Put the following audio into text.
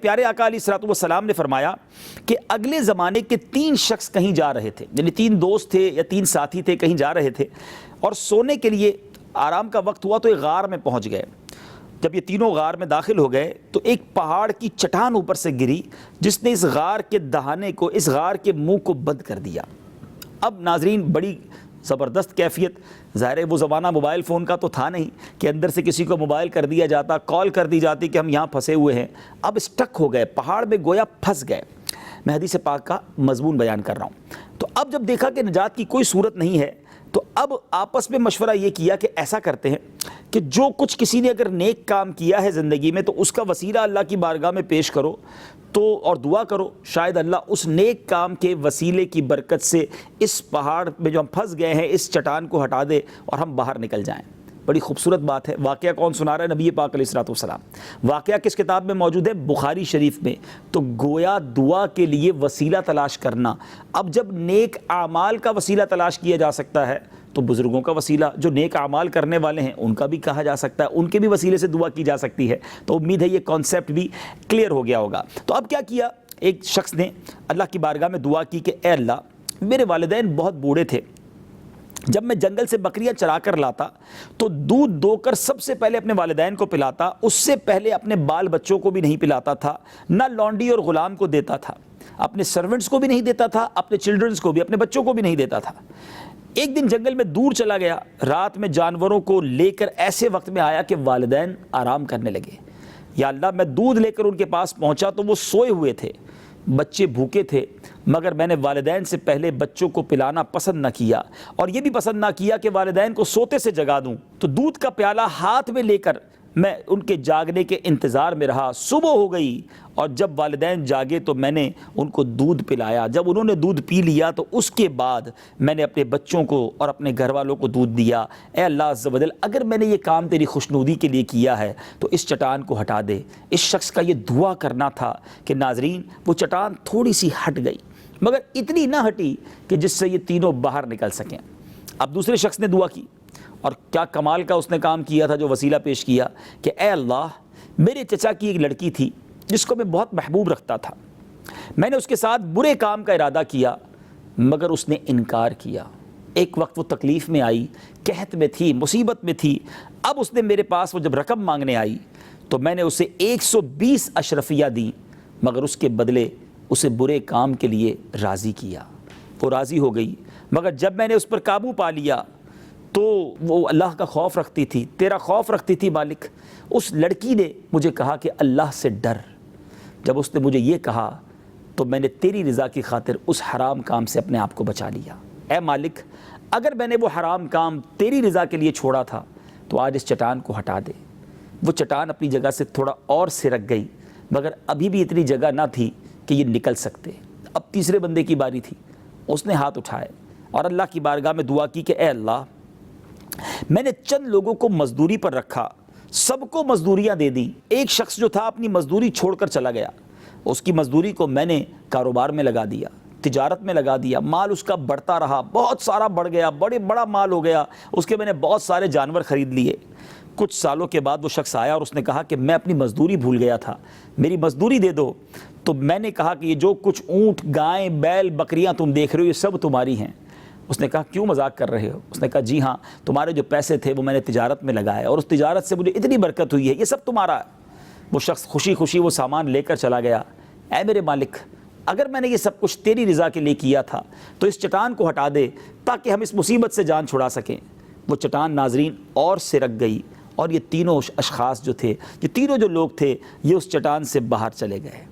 پیارے آقا علیہ الصلوۃ والسلام نے فرمایا کہ اگلے زمانے کے 3 شخص کہیں جا رہے تھے، یعنی 3 دوست تھے یا 3 ساتھی تھے، کہیں جا رہے تھے اور سونے کے لیے آرام کا وقت ہوا تو ایک غار میں پہنچ گئے۔ جب یہ تینوں غار میں داخل ہو گئے تو ایک پہاڑ کی چٹان اوپر سے گری جس نے اس غار کے دہانے کو، اس غار کے منہ کو بند کر دیا۔ اب ناظرین بڑی زبردست کیفیت، ظاہر ہے وہ زمانہ موبائل فون کا تو تھا نہیں کہ اندر سے کسی کو موبائل کر دیا جاتا، کال کر دی جاتی کہ ہم یہاں پھنسے ہوئے ہیں۔ اب اسٹک ہو گئے، پہاڑ میں گویا پھنس گئے۔ میں حدیث پاک کا مضمون بیان کر رہا ہوں۔ تو اب جب دیکھا کہ نجات کی کوئی صورت نہیں ہے تو اب آپس میں مشورہ یہ کیا کہ ایسا کرتے ہیں کہ جو کچھ کسی نے اگر نیک کام کیا ہے زندگی میں تو اس کا وسیلہ اللہ کی بارگاہ میں پیش کرو تو اور دعا کرو، شاید اللہ اس نیک کام کے وسیلے کی برکت سے اس پہاڑ میں جو ہم پھنس گئے ہیں اس چٹان کو ہٹا دے اور ہم باہر نکل جائیں۔ بڑی خوبصورت بات ہے۔ واقعہ کون سنا رہا ہے؟ نبی پاک علیہ الصلوۃ والسلام۔ واقعہ کس کتاب میں موجود ہے؟ بخاری شریف میں۔ تو گویا دعا کے لیے وسیلہ تلاش کرنا، اب جب نیک اعمال کا وسیلہ تلاش کیا جا سکتا ہے تو بزرگوں کا وسیلہ، جو نیک اعمال کرنے والے ہیں ان کا بھی کہا جا سکتا ہے، ان کے بھی وسیلے سے دعا کی جا سکتی ہے۔ تو امید ہے یہ کانسیپٹ بھی کلیئر ہو گیا ہوگا۔ تو اب کیا کیا؟ ایک شخص نے اللہ کی بارگاہ میں دعا کی کہ اے اللہ، میرے والدین بہت بوڑھے تھے، جب میں جنگل سے بکریاں چرا کر لاتا تو دودھ دو کر سب سے پہلے اپنے والدین کو پلاتا، اس سے پہلے اپنے بال بچوں کو بھی نہیں پلاتا تھا، نہ لونڈی اور غلام کو دیتا تھا، اپنے سرونٹس کو بھی نہیں دیتا تھا، اپنے چلڈرنز کو بھی، اپنے بچوں کو بھی نہیں دیتا تھا۔ ایک دن جنگل میں دور چلا گیا، رات میں جانوروں کو لے کر ایسے وقت میں آیا کہ والدین آرام کرنے لگے۔ یا اللہ، میں دودھ لے کر ان کے پاس پہنچا تو وہ سوئے ہوئے تھے، بچے بھوکے تھے، مگر میں نے والدین سے پہلے بچوں کو پلانا پسند نہ کیا اور یہ بھی پسند نہ کیا کہ والدین کو سوتے سے جگا دوں۔ تو دودھ کا پیالہ ہاتھ میں لے کر میں ان کے جاگنے کے انتظار میں رہا۔ صبح ہو گئی اور جب والدین جاگے تو میں نے ان کو دودھ پلایا۔ جب انہوں نے دودھ پی لیا تو اس کے بعد میں نے اپنے بچوں کو اور اپنے گھر والوں کو دودھ دیا۔ اے اللہ عز و جل، اگر میں نے یہ کام تیری خوشنودی کے لیے کیا ہے تو اس چٹان کو ہٹا دے۔ اس شخص کا یہ دعا کرنا تھا کہ ناظرین وہ چٹان تھوڑی سی ہٹ گئی، مگر اتنی نہ ہٹی کہ جس سے یہ تینوں باہر نکل سکیں۔ اب دوسرے شخص نے دعا کی اور کیا کمال کا اس نے کام کیا تھا جو وسیلہ پیش کیا کہ اے اللہ، میرے چچا کی ایک لڑکی تھی جس کو میں بہت محبوب رکھتا تھا، میں نے اس کے ساتھ برے کام کا ارادہ کیا مگر اس نے انکار کیا۔ ایک وقت وہ تکلیف میں آئی، قحط میں تھی، مصیبت میں تھی، اب اس نے میرے پاس وہ جب رقم مانگنے آئی تو میں نے اسے 120 اشرفیہ دیں مگر اس کے بدلے اسے برے کام کے لیے راضی کیا۔ وہ راضی ہو گئی مگر جب میں نے اس پر قابو پا لیا تو وہ اللہ کا خوف رکھتی تھی، تیرا خوف رکھتی تھی مالک۔ اس لڑکی نے مجھے کہا کہ اللہ سے ڈر۔ جب اس نے مجھے یہ کہا تو میں نے تیری رضا کی خاطر اس حرام کام سے اپنے آپ کو بچا لیا۔ اے مالک، اگر میں نے وہ حرام کام تیری رضا کے لیے چھوڑا تھا تو آج اس چٹان کو ہٹا دے۔ وہ چٹان اپنی جگہ سے تھوڑا اور سرک گئی مگر ابھی بھی اتنی جگہ نہ تھی کہ یہ نکل سکتے۔ اب تیسرے بندے کی باری تھی، اس نے ہاتھ اٹھائے اور اللہ کی بارگاہ میں دعا کی کہ اے اللہ، میں نے چند لوگوں کو مزدوری پر رکھا، سب کو مزدوریاں دے دیں۔ ایک شخص جو تھا اپنی مزدوری چھوڑ کر چلا گیا، اس کی مزدوری کو میں نے کاروبار میں لگا دیا، تجارت میں لگا دیا، مال اس کا بڑھتا رہا، بہت سارا بڑھ گیا، بڑا مال ہو گیا، اس کے میں نے بہت سارے جانور خرید لیے۔ کچھ سالوں کے بعد وہ شخص آیا اور اس نے کہا کہ میں اپنی مزدوری بھول گیا تھا، میری مزدوری دے دو۔ تو میں نے کہا کہ یہ جو کچھ اونٹ، گائیں، بیل، بکریاں تم دیکھ رہے ہو یہ سب تمہاری ہیں۔ اس نے کہا کیوں مذاق کر رہے ہو؟ اس نے کہا جی ہاں، تمہارے جو پیسے تھے وہ میں نے تجارت میں لگائے اور اس تجارت سے مجھے اتنی برکت ہوئی ہے، یہ سب تمہارا ہے۔ وہ شخص خوشی خوشی وہ سامان لے کر چلا گیا۔ اے میرے مالک، اگر میں نے یہ سب کچھ تیری رضا کے لیے کیا تھا تو اس چٹان کو ہٹا دے تاکہ ہم اس مصیبت سے جان چھڑا سکیں۔ وہ چٹان ناظرین اور سرک گئی اور یہ تینوں اشخاص جو تھے، یہ تینوں جو لوگ تھے، یہ اس چٹان سے باہر چلے گئے۔